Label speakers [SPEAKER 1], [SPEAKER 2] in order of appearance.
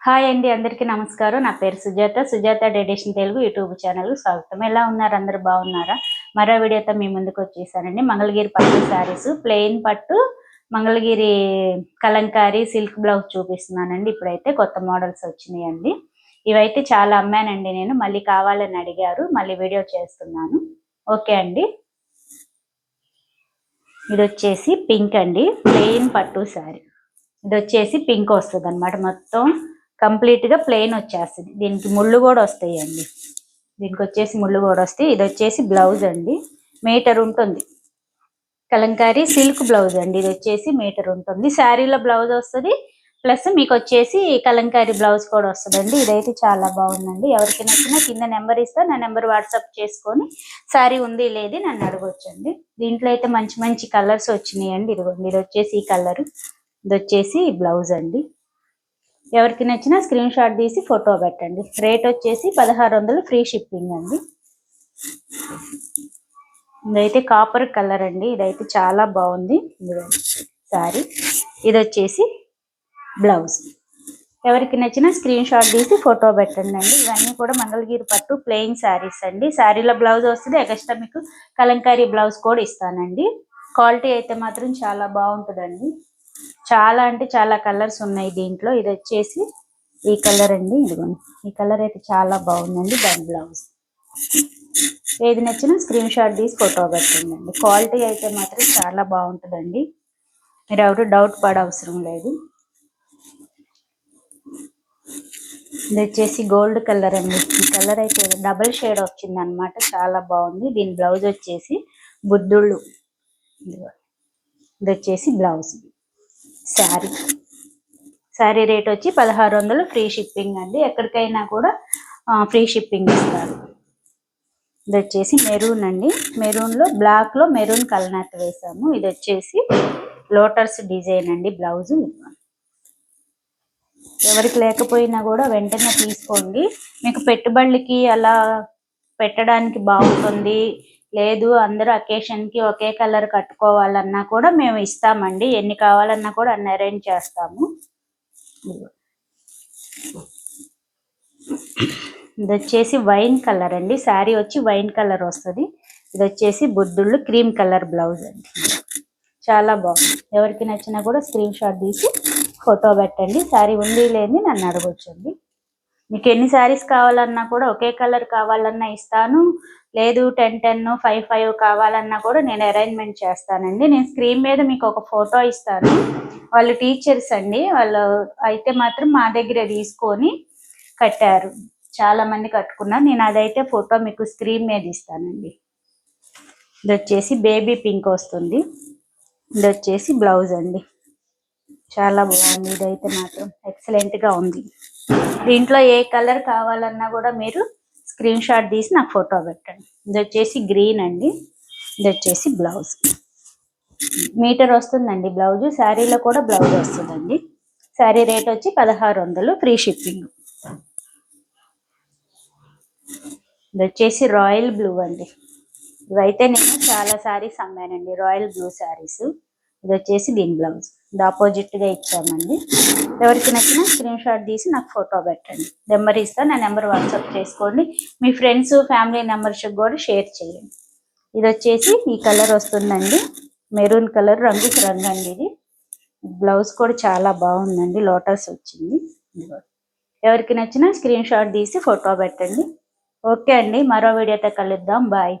[SPEAKER 1] Hi అండి, అందరికీ నమస్కారం. నా పేరు సుజాత డెడిషన్ తెలుగు యూట్యూబ్ ఛానల్ స్వాగతం. ఎలా ఉన్నారు? అందరూ బాగున్నారా? మరో వీడియోతో మీ ముందుకు వచ్చేసానండి. మంగళగిరి పట్టు శారీస్, ప్లెయిన్ పట్టు, మంగళగిరి కలంకారీ సిల్క్ బ్లౌజ్ చూపిస్తున్నానండి. ఇప్పుడైతే కొత్త మోడల్స్ వచ్చినాయండి. ఇవైతే చాలా అమ్మానండి నేను. మళ్ళీ కావాలని అడిగారు, మళ్ళీ వీడియో చేస్తున్నాను. ఓకే అండి. ఇది వచ్చేసి పింక్ అండి, ప్లెయిన్ పట్టు శారీ. ఇది వచ్చేసి పింక్ వస్తుంది అనమాట. మొత్తం కంప్లీట్గా ప్లెయిన్ వచ్చేస్తుంది. దీనికి ముళ్ళు కూడా వస్తాయండి. దీనికి వచ్చేసి ముళ్ళు కూడా వస్తాయి. ఇది వచ్చేసి బ్లౌజ్ అండి, మీటర్ ఉంటుంది. కలంకారీ సిల్క్ బ్లౌజ్ అండి. ఇది వచ్చేసి మీటర్ ఉంటుంది. శారీలో బ్లౌజ్ వస్తుంది, ప్లస్ మీకు వచ్చేసి కలంకారీ బ్లౌజ్ కూడా వస్తుందండి. ఇదైతే చాలా బాగుందండి. ఎవరికి నచ్చినా కింద నెంబర్ ఇస్తా, నా నెంబర్ వాట్సాప్ చేసుకొని శారీ ఉంది లేదు నన్ను అడగొచ్చండి. దీంట్లో అయితే మంచి మంచి కలర్స్ వచ్చినాయండి. ఇదిగోండి, ఇది వచ్చేసి ఈ కలర్, ఇది వచ్చేసి బ్లౌజ్ అండి. ఎవరికి నచ్చినా స్క్రీన్ షాట్ తీసి ఫోటో పెట్టండి. రేట్ వచ్చేసి 1600, ఫ్రీ షిప్పింగ్ అండి. ఇదైతే కాపర్ కలర్ అండి. ఇదైతే చాలా బాగుంది సారీ. ఇది వచ్చేసి బ్లౌజ్. ఎవరికి నచ్చినా స్క్రీన్ షాట్ తీసి ఫోటో పెట్టండి అండి. ఇవన్నీ కూడా మంగళగిరి పట్టు ప్లెయిన్ శారీస్ అండి. శారీలో బ్లౌజ్ వస్తుంది, ఎక్స్ట్రా మీకు కలంకారీ బ్లౌజ్ కూడా ఇస్తానండి. క్వాలిటీ అయితే మాత్రం చాలా బాగుంటుందండి. చాలా అంటే చాలా కలర్స్ ఉన్నాయి దీంట్లో. ఇది వచ్చేసి ఈ కలర్ అండి. ఇదిగోండి, ఈ కలర్ అయితే చాలా బాగుందండి. దాని బ్లౌజ్ ఏది నచ్చినా స్క్రీన్ షాట్ తీసి ఫోటో పెట్టండి. క్వాలిటీ అయితే మాత్రం చాలా బాగుంటుందండి. మీరు ఎవరు డౌట్ పడే అవసరం లేదు. ఇది వచ్చేసి గోల్డ్ కలర్ అండి. ఈ కలర్ అయితే డబుల్ షేడ్ వచ్చింది అనమాట. చాలా బాగుంది. దీని బ్లౌజ్ వచ్చేసి బుద్ధుళ్ళు. ఇది వచ్చేసి బ్లౌజ్. శారీ రేట్ వచ్చి 1600, ఫ్రీ షిప్పింగ్ అండి. ఎక్కడికైనా కూడా ఫ్రీ షిప్పింగ్ ఇస్తారు. ఇది వచ్చేసి మెరూన్ అండి. మెరూన్లో బ్లాక్లో మెరూన్ కలనాథ్ వేసాము. ఇది వచ్చేసి లోటస్ డిజైన్ అండి. బ్లౌజ్ ఎవరికి లేకపోయినా కూడా వెంటనే తీసుకోండి. మీకు పెట్టుబడులకి అలా పెట్టడానికి బాగుంటుంది. లేదు అందరూ అకేషన్కి ఒకే కలర్ కట్టుకోవాలన్నా కూడా మేము ఇస్తామండి. ఎన్ని కావాలన్నా కూడా అన్ని అరేంజ్ చేస్తాము. ఇది వచ్చేసి వైన్ కలర్ అండి. శారీ వచ్చి వైన్ కలర్ వస్తుంది. ఇది వచ్చేసి బుద్ధుళ్ళు క్రీమ్ కలర్ బ్లౌజ్ అండి. చాలా బాగుంది. ఎవరికి నచ్చినా కూడా స్క్రీన్ షాట్ తీసి ఫోటో పెట్టండి. శారీ ఉంది లేని నన్ను అడగొచ్చండి. మీకు ఎన్ని శారీస్ కావాలన్నా కూడా, ఒకే కలర్ కావాలన్నా ఇస్తాను. లేదు 10-10, 5-5 కావాలన్నా కూడా నేను అరేంజ్మెంట్ చేస్తానండి. నేను స్క్రీన్ మీద మీకు ఒక ఫోటో ఇస్తాను. వాళ్ళు టీచర్స్ అండి. వాళ్ళు అయితే మాత్రం మా దగ్గర తీసుకొని కట్టారు. చాలా మంది కట్టుకున్నారు. నేను అదైతే ఫోటో మీకు స్క్రీన్ మీద ఇస్తానండి. ఇది వచ్చేసి బేబీ పింక్ వస్తుంది. ఇది వచ్చేసి బ్లౌజ్ అండి. చాలా బాగుంది. ఇదైతే మాత్రం ఎక్సలెంట్గా ఉంది. దీంట్లో ఏ కలర్ కావాలన్నా కూడా మీరు స్క్రీన్ షాట్ తీసి నాకు ఫోటో పెట్టండి. ఇది వచ్చేసి గ్రీన్ అండి. ఇది వచ్చేసి బ్లౌజ్. మీటర్ వస్తుందండి బ్లౌజ్. శారీలో కూడా బ్లౌజ్ వస్తుందండి. శారీ రేట్ వచ్చి 1600, ఫ్రీ షిప్పింగ్. ఇది వచ్చేసి రాయల్ బ్లూ అండి. ఇవైతే నేను చాలా శారీస్ అమ్మానండి, రాయల్ బ్లూ శారీస్. ఇది వచ్చేసి దీని బ్లౌజ్. ఇది ఆపోజిట్గా ఇచ్చామండి. ఎవరికి నచ్చినా స్క్రీన్ షాట్ తీసి నాకు ఫోటో పెట్టండి. నెంబర్ ఇస్తా, నా నెంబర్ వాట్సాప్ చేసుకోండి. మీ ఫ్రెండ్స్ ఫ్యామిలీ మెంబర్స్కి కూడా షేర్ చేయండి. ఇది వచ్చేసి ఈ కలర్ వస్తుందండి, మెరూన్ కలర్, రంగు అండి. ఇది బ్లౌజ్ కూడా చాలా బాగుందండి. లోటస్ వచ్చింది. ఎవరికి నచ్చినా స్క్రీన్ షాట్ తీసి ఫోటో పెట్టండి. ఓకే అండి, మరో వీడియోతో కలుద్దాం. బాయ్.